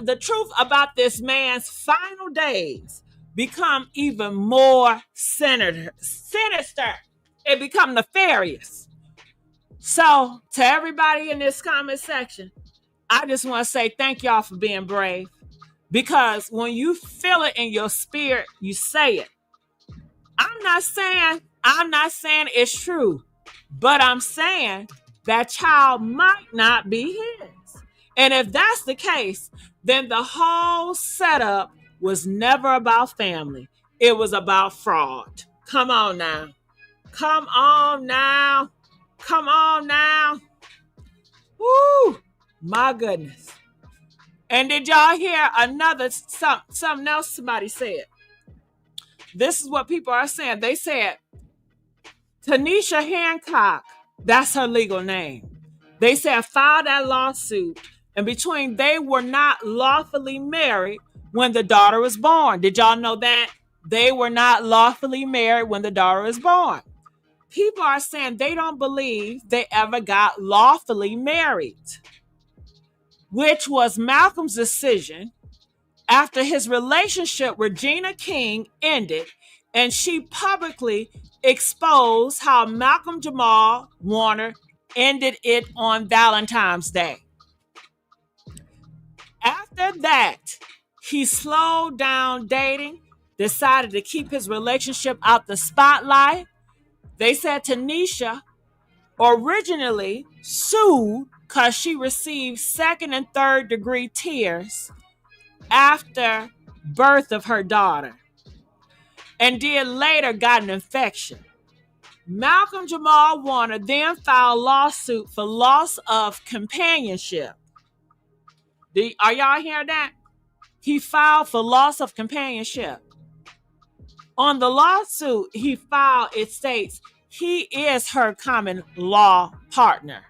the truth about this man's final days become even more sinister. It become nefarious. So to everybody in this comment section, I just want to say thank y'all for being brave. Because when you feel it in your spirit, you say it. I'm not saying it's true, but I'm saying that child might not be his. And if that's the case, then the whole setup was never about family. It was about fraud. Come on now. Come on now. Come on now. Woo! My goodness. And did y'all hear something else somebody said? This is what people are saying. They said, Tanisha Hancock, that's her legal name. They said filed that lawsuit, and between they were not lawfully married when the daughter was born. Did y'all know that? They were not lawfully married when the daughter was born. People are saying they don't believe they ever got lawfully married, which was Malcolm's decision after his relationship with Regina King ended, and she publicly exposed how Malcolm-Jamal Warner ended it on Valentine's Day. After that, he slowed down dating, decided to keep his relationship out the spotlight. They said Tanisha originally sued because she received second and third degree tears after birth of her daughter, and then later got an infection. Malcolm-Jamal Warner then filed a lawsuit for loss of companionship. Are y'all hearing that? He filed for loss of companionship. On the lawsuit he filed, it states he is her common law partner.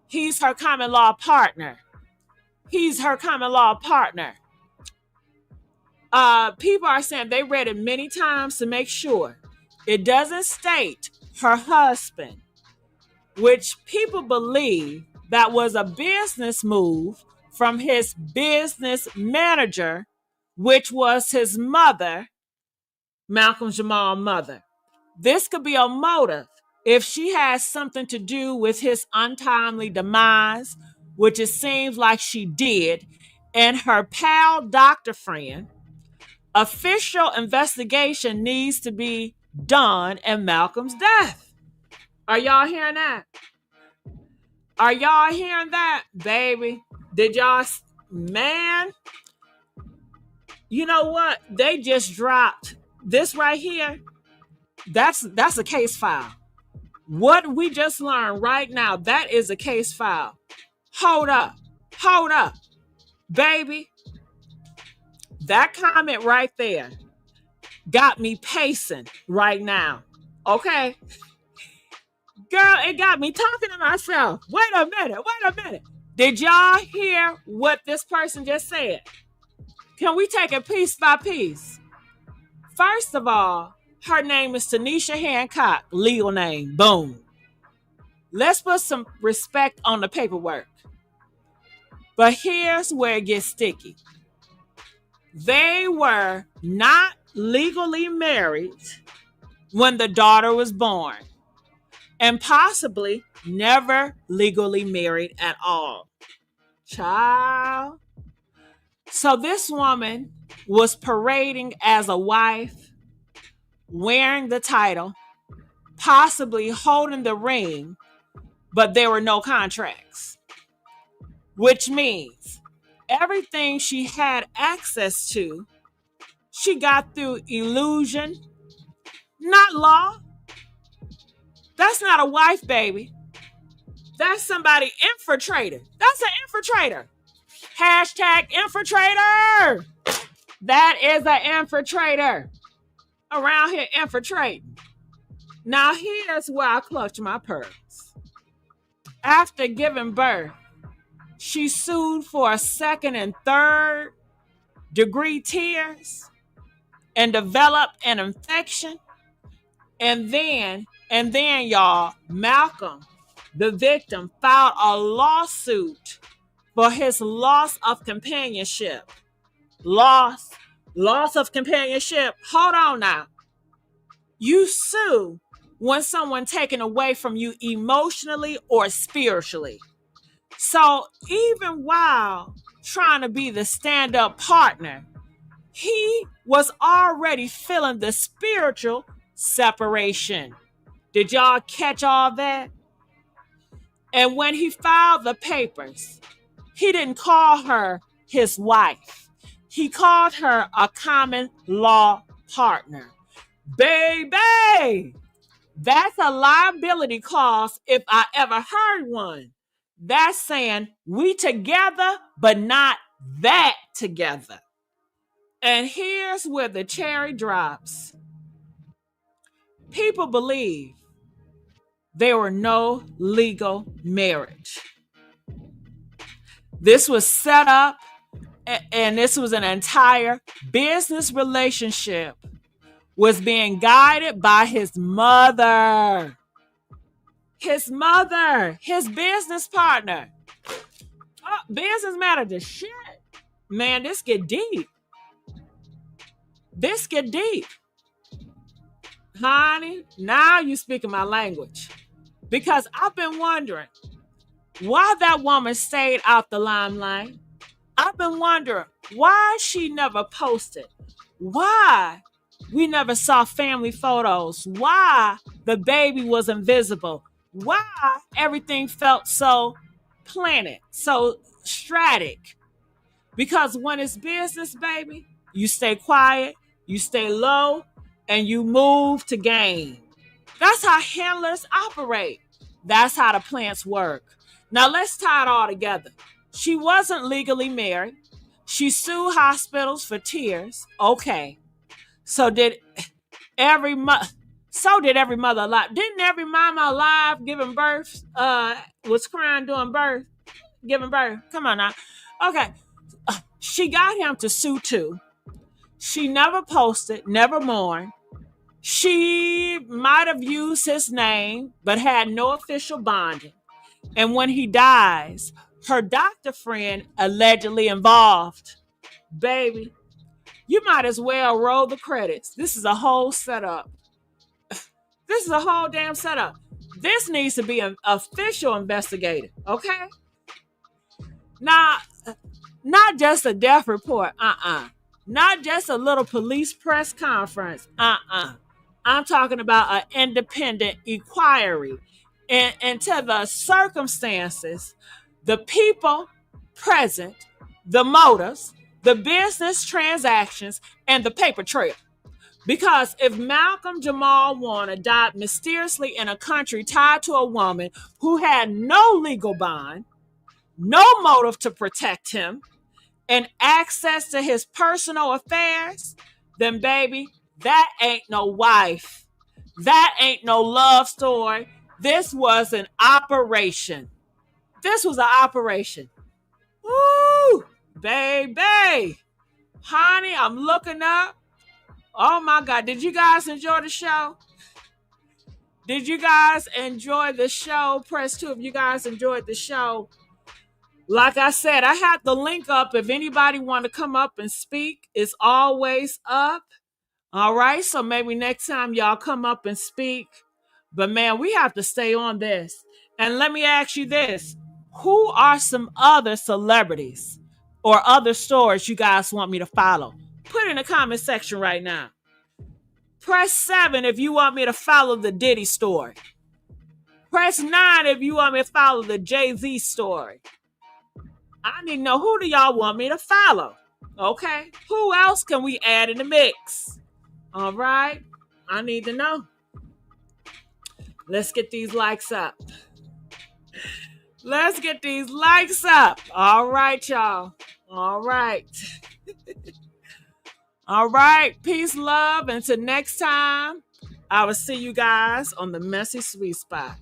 He's her common law partner. He's her common law partner. People are saying they read it many times to make sure. It doesn't state her husband, which people believe that was a business move from his business manager, which was his mother, Malcolm-Jamal's mother. This could be a motive if she has something to do with his untimely demise, which it seems like she did, and her pal doctor friend. Official investigation needs to be done in Malcolm's death. Are y'all hearing that? Are y'all hearing that, baby? Did y'all, man? You know what? They just dropped this right here. That's a case file. What we just learned right now, that is a case file. Hold up, baby. That comment right there got me pacing right now. Okay? Girl, it got me talking to myself. Wait a minute. Did y'all hear what this person just said? Can we take it piece by piece? First of all, her name is Tanisha Hancock, legal name. Boom. Let's put some respect on the paperwork. But here's where it gets sticky. They were not legally married when the daughter was born, and possibly never legally married at all. Child. So this woman was parading as a wife, wearing the title, possibly holding the ring, but there were no contracts, which means everything she had access to, she got through illusion, not law. That's not a wife, baby. That's somebody infiltrated. That's an infiltrator. Hashtag infiltrator. That is an infiltrator. Around here infiltrating. Now here's where I clutch my pearls. After giving birth, she sued for a second and third degree tears and developed an infection. And then y'all, Malcolm, the victim, filed a lawsuit for his loss of companionship. Loss Loss of companionship. Hold on now. You sue when someone taken away from you emotionally or spiritually. So even while trying to be the stand-up partner, he was already feeling the spiritual separation. Did y'all catch all that? And when he filed the papers, he didn't call her his wife. He called her a common law partner. Baby, that's a liability clause if I ever heard one. That's saying we together, but not that together. And here's where the cherry drops. People believe there were no legal marriage. This was set up, and this was an entire business relationship, was being guided by his mother. His mother, his business partner. Business manager, shit. Man, this get deep. This get deep. Honey, now you speaking my language. Because I've been wondering why that woman stayed out the limelight. I've been wondering why she never posted. Why we never saw family photos. Why the baby was invisible. Why everything felt so planted, so strategic. Because when it's business, baby, you stay quiet, you stay low, and you move to gain. That's how handlers operate. That's how the plants work. Now let's tie it all together. She wasn't legally married. She sued hospitals for tears. Okay. So did every mother alive. Didn't every mama alive giving birth was crying during birth? Giving birth. Come on now. Okay. She got him to sue too. She never posted, never mourned. She might have used his name, but had no official bonding. And when he dies, her doctor friend allegedly involved. Baby, you might as well roll the credits. This is a whole setup. This is a whole damn setup. This needs to be an official investigated, okay? Now, not just a death report, Not just a little police press conference, I'm talking about an independent inquiry into the circumstances, the people present, the motives, the business transactions, and the paper trail. Because if Malcolm-Jamal Warner died mysteriously in a country tied to a woman who had no legal bond, no motive to protect him, and access to his personal affairs, then baby, that ain't no wife. That ain't no love story. This was an operation. This was an operation. Woo, baby. Honey, I'm looking up. Oh my God. Did you guys enjoy the show? Did you guys enjoy the show? Press 2 if you guys enjoyed the show. Like I said, I had the link up. If anybody want to come up and speak, it's always up. All right. So maybe next time y'all come up and speak. But man, we have to stay on this. And let me ask you this. Who are some other celebrities or other stories you guys want me to follow? Put it in the comment section right now. Press 7 if you want me to follow the Diddy story. Press 9 if you want me to follow the Jay-Z story. I need to know, who do y'all want me to follow? Okay. Who else can we add in the mix? All right. I need to know. Let's get these likes up. Let's get these likes up. All right, y'all. All right. All right. Peace, love. Until next time, I will see you guys on the Messy Sweet Spot.